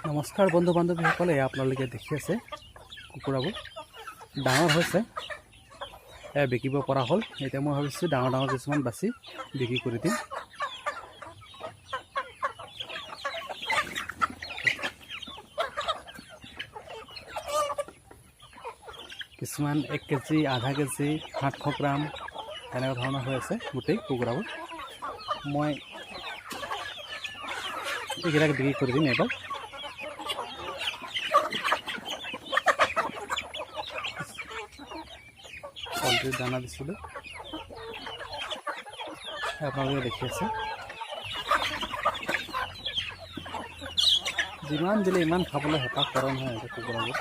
নমস্কাৰ বন্ধু বান্ধৱীসকলে আপোনালোকে দেখি আছে কুকুৰাবোৰ ডাঙৰ হৈছে বিকিব পৰা হ'ল। এতিয়া মই ভাবিছোঁ ডাঙৰ ডাঙৰ কিছুমান বাছি বিক্ৰী কৰি দিম। কিছুমান 1 কেজি, আধা কেজি, 700 গ্ৰাম এনেকুৱা ধৰণৰ হৈ আছে গোটেই কুকুৰাবোৰ। মই এইবিলাক বিক্ৰী কৰি দিম এবাৰ। অলৰেডি দানা দিছিলোঁ, আপোনালোকে দেখি আছে। যিমান দিলে ইমান খাবলৈ হেঁপাহ কৰা নহয় এতিয়া কুকুৰাবোৰ।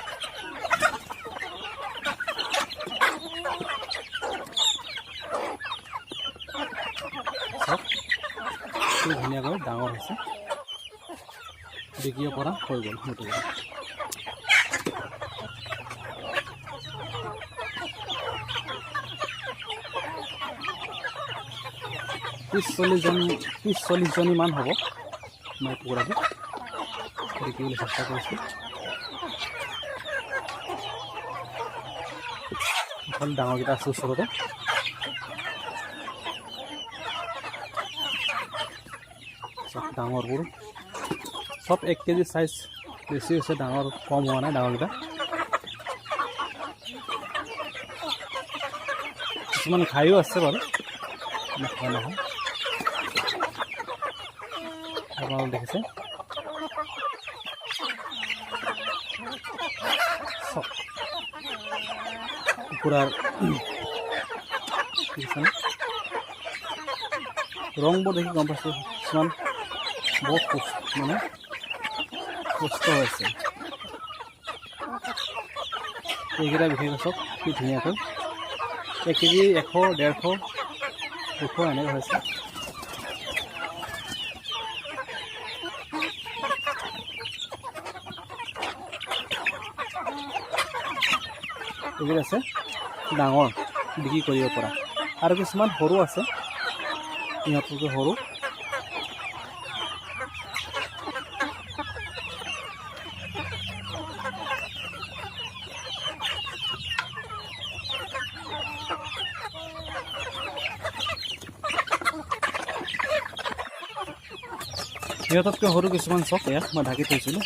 কি ধুনীয়াকৈ ডাঙৰ হৈছে, বিকিব পৰা হৈ গ'ল গোটেই। 30-40 জনীমান হ'ব। মই কুকুৰাবোৰ বিকিবলৈ চেষ্টা কৰিছোঁ। ভাল ডাঙৰকেইটা আছে ওচৰতে। চব ডাঙৰবোৰ চব 1 কেজি চাইজ বেছি হৈছে, ডাঙৰ কম হোৱা নাই ডাঙৰকেইটা। কিছুমান খায়ো আছে বাৰু, খোৱা নহয়। আপোনালোকে দেখিছে কুকুৰাৰ ৰংবোৰ দেখি গম পাইছোঁ কিছুমান বহুত কষ্ট হৈছে। এইকেইটা বিশেষ চব কি ধুনীয়াকৈ 1 কেজি 100, 150, 200 এনেকৈ হৈছে। এইকেইটা আছে ডাঙৰ বিক্ৰী কৰিব পৰা, আৰু কিছুমান সৰু আছে, ইহঁতকৈ সৰু। ইহঁততকৈ সৰু কিছুমান চব ইয়াত মই ঢাকি থৈছিলোঁ।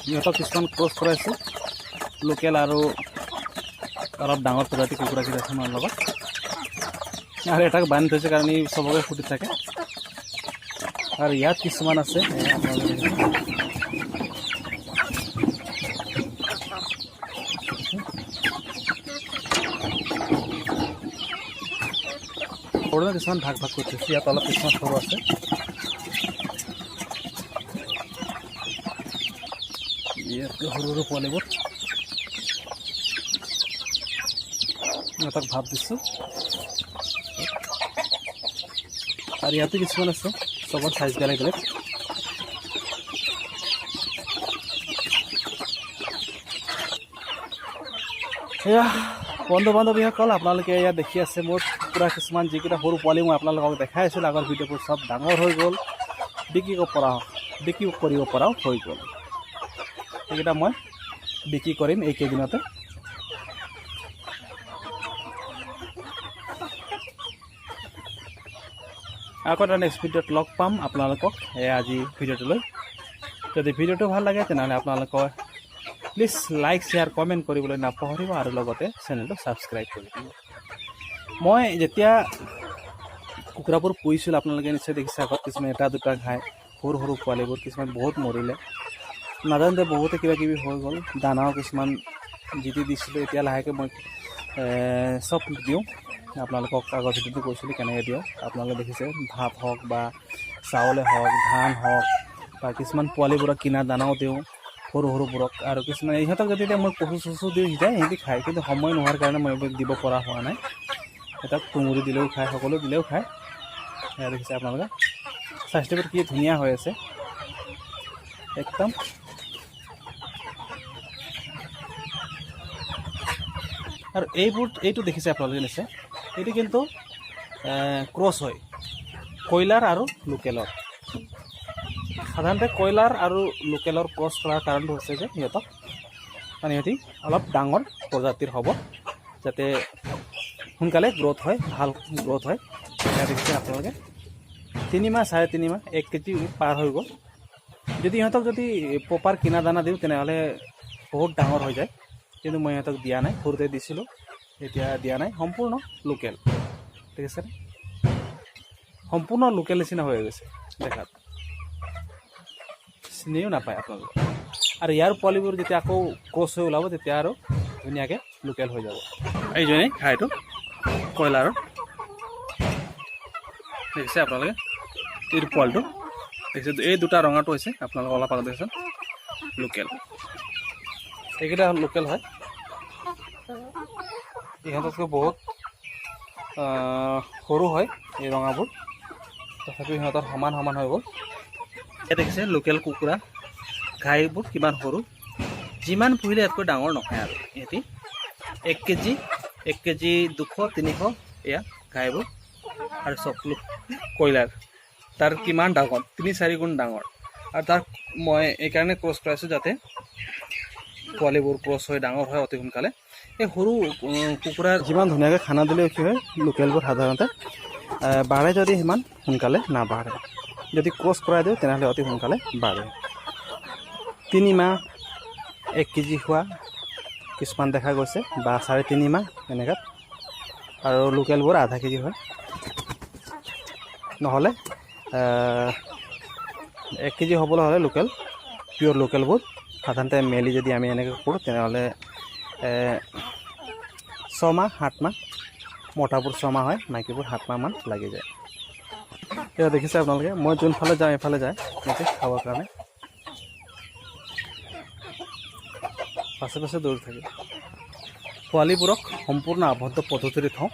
ইহঁতক কিছুমান ক্ৰছ কৰাইছোঁ, লোকেল আৰু অলপ ডাঙৰ প্ৰজাতি কুকুৰা কেইটা আছে মোৰ লগত। আৰু এটাক বান্ধি থৈছে কাৰণ ই চবকে ফুটি থাকে। আৰু ইয়াত কিছুমান আছে, সৰু কিছুমান ভাগ ভাগ কৰি থৈছে। ইয়াত অলপ কিছুমান সৰু আছে। ইয়াত সৰু সৰু পোৱালিবোৰ ইহঁতক ভাব দিছোঁ। আৰু ইয়াতো কিছুমান আছে, চবৰ চাইজ বেলেগ বেলেগ। এয়া বন্ধু বান্ধৱীসকল, আপোনালোকে ইয়াত দেখি আছে মোৰ কুকুৰা কিছুমান, যিকেইটা সৰু পোৱালি মই আপোনালোকক দেখাই আছিলোঁ আগৰ ভিডিঅ'বোৰ, চব ডাঙৰ হৈ গ'ল, বিক্ৰী কৰিব পৰাও হৈ গ'ল। সেইকেইটা মই বিক্ৰী কৰিম এইকেইদিনতে। আকৌ এটা নেক্সট ভিডিঅ'ত লগ পাম আপোনালোকক আজি ভিডিঅ'টোলৈ। যদি ভিডিঅ'টো ভাল লাগে তেনেহ'লে আপোনালোকৰ প্লিজ লাইক, শ্বেয়াৰ, কমেণ্ট কৰিবলৈ নাপাহৰিব, আৰু লগতে চেনেলটো ছাবস্ক্ৰাইব কৰি দিব। মই যেতিয়া কুকুৰাবোৰ পুহিছিলোঁ আপোনালোকে নিশ্চয় দেখিছে, আগত কিছুমান 1-2টা খায়, সৰু সৰু পোৱালিবোৰ কিছুমান বহুত মৰিলে, নাজানোতে বহুতে কিবা কিবি হৈ গ'ল। দানাও কিছুমান যিটি দিছিলোঁ, এতিয়া লাহেকৈ মই চব দিওঁ। আপোনালোকক আগৰ ভিডিঅ'টো কৈছিলোঁ কেনেকৈ দিওঁ, আপোনালোকে দেখিছে। ভাত হওক বা চাউলে হওক, ধান হওক, বা কিছুমান পোৱালিবোৰক কিনা দানাও দিওঁ সৰু সৰুবোৰক। আৰু কিছুমান ইহঁতক যদি এতিয়া মই কচু চচু দিওঁ সিহঁতি খায়, কিন্তু সময় নোহোৱাৰ কাৰণে মই এইবোৰ দিব পৰা হোৱা নাই। সিহঁতক তুঁহগুৰি দিলেও খায়, সকলো দিলেও খায়। সেয়া দেখিছে আপোনালোকে, স্বাস্থ্যবোৰ কি ধুনীয়া হৈ আছে একদম। আৰু এইটো দেখিছে আপোনালোকে নিশ্চয়, এইটো কিন্তু ক্ৰছ হয় কয়লাৰ আৰু লোকেলৰ। সাধাৰণতে কয়লাৰ আৰু লোকেলৰ ক্ৰছ কৰাৰ কাৰণটো হৈছে যে সিহঁতক মানে সিহঁতি অলপ ডাঙৰ প্ৰজাতিৰ হ'ব, যাতে সোনকালে গ্ৰ'থ হয়, ভাল গ্ৰ'থ হয়। এতিয়া দেখিছে আপোনালোকে 3 মাহ 3.5 মাহ 1 কেজি পাৰ হৈ গ'ল। যদি ইহঁতক যদি প্ৰপাৰ কিনা দানা দিওঁ তেনেহ'লে বহুত ডাঙৰ হৈ যায়, কিন্তু মই ইহঁতক দিয়া নাই, সৰুতে দিছিলোঁ, এতিয়া দিয়া নাই। সম্পূৰ্ণ লোকেল, ঠিক আছে, সম্পূৰ্ণ লোকেল নিচিনা হৈ গৈছে দেখাত, চিনিও নাপায় আপোনালোকে। আৰু ইয়াৰ পোৱালিবোৰ যেতিয়া আকৌ ক্ৰছ হৈ ওলাব তেতিয়া আৰু ধুনীয়াকৈ লোকেল হৈ যাব। এইজনেই ঘাইটো কয়লাৰৰ, দেখিছে আপোনালোকে এইটো পোৱালিটো দেখিছে। এই দুটা ৰঙাটো হৈছে আপোনালোকে অলপ আগত দেখিছে লোকেল, এইকেইটা লোকেল হয়। ইহঁততকৈ বহুত সৰু হয় এই ৰঙাবোৰ, তথাপিও সিহঁতৰ সমান সমান হৈ গ'ল। এতিয়া দেখিছে লোকেল কুকুৰা ঘাইবোৰ কিমান সৰু, যিমান পুহিলে ইয়াতকৈ ডাঙৰ নহয় আৰু ইহঁতি 1 কেজি 200-300 এয়া ঘাইবোৰ। আৰু চব কয়লাৰ তাৰ কিমান ডাঙৰ, 3-4 গুণ ডাঙৰ। আৰু তাক মই এইকাৰণে ক্ৰছ কৰাইছোঁ যাতে পোৱালিবোৰ ক্ৰছ হৈ ডাঙৰ হয় অতি সোনকালে। এই সৰু কুকুৰাৰ যিমান ধুনীয়াকৈ খানা দিলেও কি হয়, লোকেলবোৰ সাধাৰণতে বাঢ়ে, যদি সিমান সোনকালে নাবাঢ়ে। যদি ক্ৰছ কৰাই দিওঁ তেনেহ'লে অতি সোনকালে বাঢ়ে। 3 মাহ 1 কেজি হোৱা কিছুমান দেখা গৈছে, বা 3.5 মাহ এনেকুৱাত। আৰু লোকেলবোৰ আধা কেজি হয়, নহ'লে 1 কেজি হ'বলৈ হ'লে লোকেল পিয়'ৰ লোকেলবোৰ সাধাৰণতে মেলি যদি আমি এনেকৈ কৰোঁ তেনেহ'লে 6 মাহ 7 মাহ, মতাবোৰ 6 মাহ হয়, মাইকীবোৰ 7 মাহমান লাগি যায়। এতিয়া দেখিছে আপোনালোকে মই যোনফালে যাওঁ এইফালে যায় সিহঁতে খাবৰ কাৰণে, পাছে পাছে দৌৰি থাকে। পোৱালিবোৰক সম্পূৰ্ণ আবদ্ধ পদ্ধতিৰে থওঁ,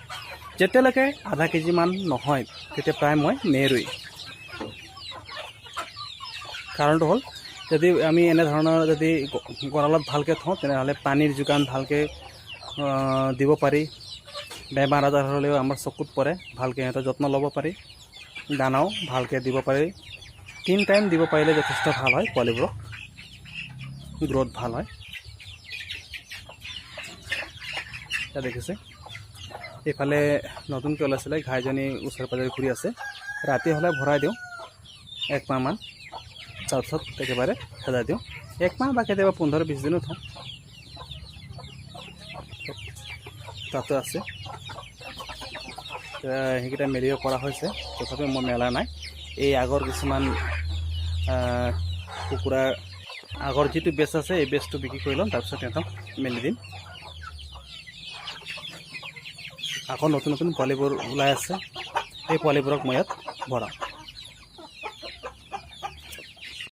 যেতিয়ালৈকে আধা কেজিমান নহয় তেতিয়া প্ৰায় মই নেৰোই। কাৰণটো হ'ল, যদি আমি এনেধৰণৰ যদি গঁৰালত ভালকৈ থওঁ তেনেহ'লে পানীৰ যোগান ভালকৈ দিব পাৰি, বেমাৰ আজাৰ হ'লেও আমাৰ চকুত পৰে, ভালকৈ সিহঁতৰ যত্ন ল'ব পাৰি, দানাও ভালকৈ দিব পাৰি। 3 টাইম দিব পাৰিলে যথেষ্ট ভাল হয়, পোৱালিবোৰক গ্ৰ'থ ভাল হয়। এতিয়া দেখিছে এইফালে নতুনকৈ ওলাইছিলে ঘাইজনী ওচৰে পাজৰে ঘূৰি আছে। ৰাতি হ'লে ভৰাই দিওঁ 1 মাহমান, তাৰপিছত একেবাৰে খেদাই দিওঁ। 1 মাহ বা কেতিয়াবা 15-20 দিনো থওঁ। তাতো আছে, সেইকেইটা মেলিব পৰা হৈছে, তথাপিও মই মেলা নাই। এই আগৰ কিছুমান কুকুৰাৰ আগৰ যিটো বেচ আছে এই বেচটো বিক্ৰী কৰি ল'ম, তাৰপিছত সিহঁতক মেলি দিম। আকৌ নতুন নতুন পোৱালিবোৰ ওলাই আছে, এই পোৱালিবোৰক মই ইয়াত ভৰাম।